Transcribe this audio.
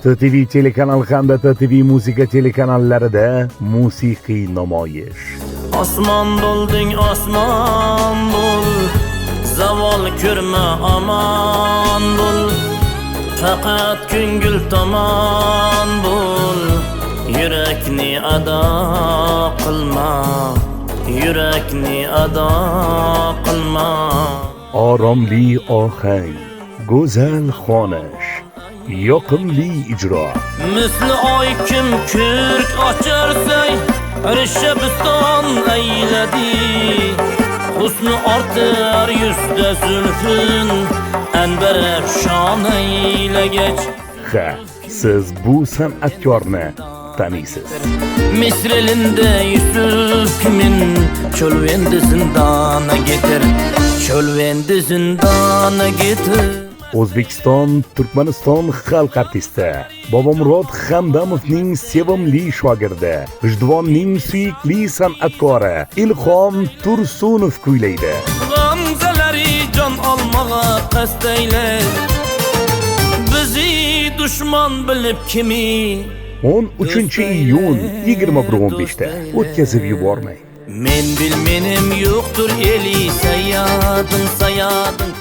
TTV telekanal hamda TTV musiqa telekanallarida musiqiy namoyish. Osmon bo'lding, osmon bo'l, zavol ko'rma, aman bo'l. Faqat ko'ngil tomon bo'l, yurakni ado qilma, yurakni ado qilma. Oromli ohang, go'zal xonish, yoqimli ijro. Misli oy kim ko'rk ocharsan, Rishabiston ayladi. Husni ortar yuzda zulfin, anbar shon aylagach. Ha, siz bu san'atkorni taniysiz. Misr elinde Yusuf kimin, çölvendi zindana getir, çölvendi zindana getir. O'zbekiston Turkmaniston xalq artisti Bobomurod Hamdamovning sevimli shogirdi, G'ijduvonning suyukli san'atkori Ilhom Tursunov kuylaydi. G'amzalari jon olmaga qasdayla, bizi dushman bilib kimi. 13-iyun 21:15 da o'tkazib yubormang. Men bilmenim yoktur eli sayadın sayadın.